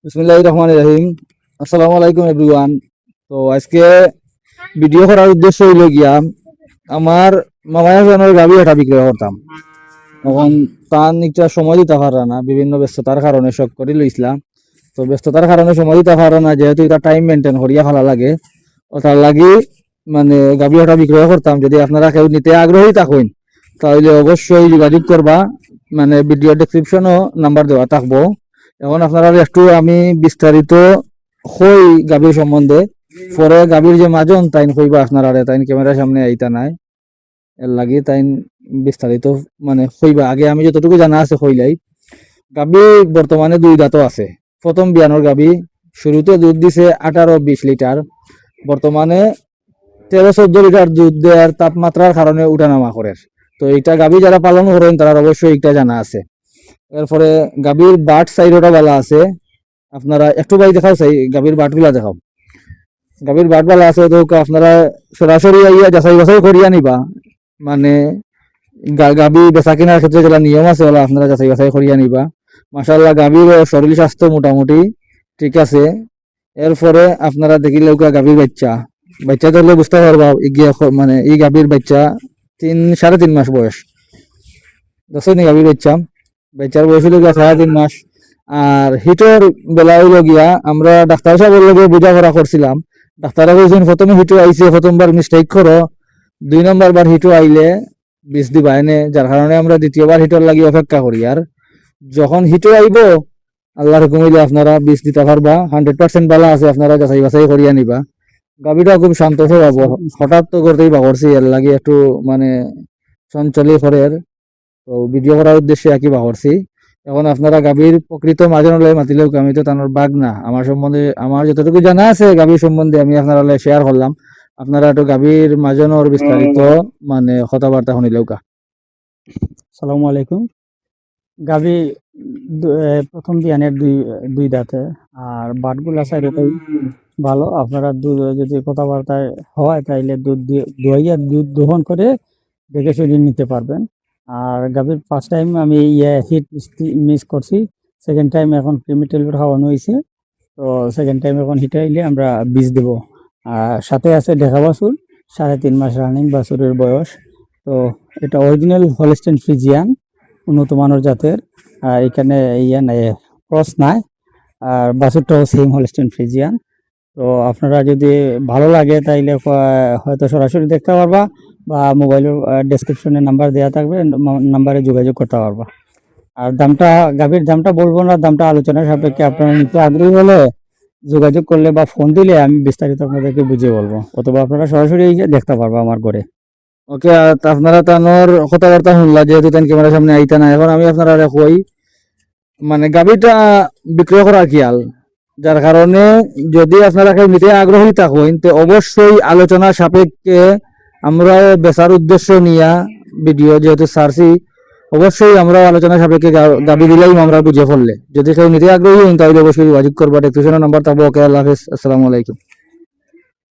বিসমিল্লাহির রহমানির রহিম। আসসালামু আলাইকুম এভরিওয়ান। তো আজকে ভিডিও করার উদ্দেশ্য হইল গিয়া আমার মামায়া জানোর গাভী এটা বিক্রয় করতাম। এখন তার একটা সময় দিতে পারে না, বিভিন্ন ব্যস্ততার কারণে শখ করে লইছিলাম। তো ব্যস্ততার কারণে সময় দিতে পারে না, যেহেতু এটা টাইম মেনটেন করিয়া ভালো লাগে, ওটার লাগি মানে গাভী এটা বিক্রয় করতাম। যদি আপনারা কেউ নিতে আগ্রহী থাকেন তাহলে অবশ্যই যোগাযোগ করবা, মানে ভিডিও ডেসক্রিপশনও নাম্বার দেওয়া থাকবো। এখন আপনারা একটু আমি বিস্তারিত হই গাভীর সম্বন্ধে, পরে গাভীর যে মাজন তাইন কইবা আপনারা, তাইন ক্যামেরার সামনে আইতা নাই, এর লাগি তাইন বিস্তারিত মানে কইবা। আগে আমি যতটুকু জানা আছে কইলাই। গাভী বর্তমানে 2 দাঁতও আছে। প্রথম বিয়ানোর গাভী, শুরুতে দুধ দিছে 18-20 লিটার, বর্তমানে 13-14 লিটার দুধ দেওয়ার তাপমাত্রার কারণে উঠানামা করে। তো এইটা গাভী যারা পালন করেন তারা অবশ্যই এটা জানা আছে। এরপরে গাভীর বাট সাইডটা ভালো আছে। আপনারা একটু ভাই দেখাও, চাই গাভীর বাটগুলা দেখাও। গাভীর বাট ভালো আছে, তো আপনারা সরাসরি আইয়া যাচাই বাছাই করিয়া নিবা। মানে গাভী বেচা কেনার ক্ষেত্রে যেটা নিয়ম আছে ওলা আপনারা যাচাই বাছাই করিয়া নিবা। মাশাআল্লাহ গাভীর শরীর স্বাস্থ্য মোটামুটি ঠিক আছে। এরপরে আপনারা দেখিলে গাভীর বাচ্চা বাচ্চা ধরলে বুঝতে পারবা মানে এই গাভীর বাচ্চা 3-3.5 মাস বয়স। দেখছেন গাভীর বাচ্চার বয়স হলো 3.5 মাস। আর হিটর বেলা হইল গিয়া আমরা ডাক্তার সাহেবের লগে বোঝাপড়া করছিলাম। ডাক্তারে বলছেন প্রথমে হিটু আইছে, প্রথমবার মিস্টেক করো, 2 নম্বর বার হিটু আইলে বিষ দিবা এনে, যার কারণে আমরা দ্বিতীয়বার হিটর লাগি অপেক্ষা করি। আর যখন হিটু আইব আল্লাহর হুকুম হইলে আপনারা বিষ দিতে পারবা। 100% বালা আছে, আপনারা যাচাই বাছাই করিয়া নিবা। গাভীটা খুব শান্ত স্বভাব, হঠাৎ তো করতেই বাকরছি, এর লাগে একটু মানে চঞ্চলী ঘরের। তো ভিডিও করার উদ্দেশ্যে একই বাকরছি। এখন আপনারা গাভীর প্রকৃত মাজন মাতিলেও আমি তো তানোর বাঘ না, আমার সম্বন্ধে আমার যতটুকু জানা আছে গাভীর সম্বন্ধে আমি আপনারা শেয়ার করলাম। আপনারা একটু গাভীর মাজনের বিস্তারিত মানে কথাবার্তা শুনিলেও কা। আসসালামু আলাইকুম। গাভী প্রথম বিয়ানের দুই দাঁতে, আর বাটগুলা সাইডটাই ভালো। আপনারা দুধ যদি কথাবার্তায় হয় তাইলে দুধ দোয়াইয়া দুধ দহন করে দেখে শুনে নিতে পারবেন। আর গাভীর ফার্স্ট টাইম আমি হিট মিস করছি, সেকেন্ড টাইম এখন ক্রিমি ট্যাবলেট খাওয়ানো হয়েছে। তো সেকেন্ড টাইম এখন হিটে আইলে আমরা বীজ দেব। আর সাথে আছে ঢেকা বাছুর, 3.5 মাস রানিং বাছুরের বয়স। তো এটা অরিজিনাল হলস্টেইন ফ্রিজিয়ান, উন্নত মানের জাতের। আর এখানে ক্রস নাই, আর বাছুরটাও সেম হলস্টেইন ফ্রিজিয়ান। তো আপনারা যদি ভালো লাগে তাইলে হয়তো সরাসরি দেখতে পারবা, বা মোবাইলের ডেসক্রিপশনে নাম্বার দেওয়া থাকবে, নাম্বারে যোগাযোগ করতে পারবা। আর দামটা গাভীর দামটা বলবো না, দামটা আলোচনার সাপেক্ষে আপনারা নিতে আগ্রহী হলে যোগাযোগ করলে বা ফোন দিলে আমি বিস্তারিত আপনাদেরকে বুঝিয়ে বলবো, অথবা আপনারা সরাসরি দেখতে পারবা আমার ঘরে। ওকে, আপনারা তানোর কথাবার্তা শুনলা, যেহেতু তান ক্যামেরার সামনে আইতা না। এখন আমি আপনারা কই মানে গাভীটা বিক্রয় করার খেয়াল, যার কারণে যদি আপনারা কেউ নিতে আগ্রহী থাকেন তো অবশ্যই আলোচনা সাপেক্ষে আমরা বেচার উদ্দেশ্য নিয়ে ভিডিও যেহেতু ছাড়ছি, অবশ্যই আমরা আলোচনা সাপেক্ষে গাভী দিলেই আমরা বুঝে ফেললে। যদি কেউ নিতে আগ্রহী হন তাহলে অবশ্যই যোগাযোগ করবা। ডেসক্রিপশনের নাম্বার থাকবো। ওকে, আল্লাহ হাফেজ, আসসালামু আলাইকুম।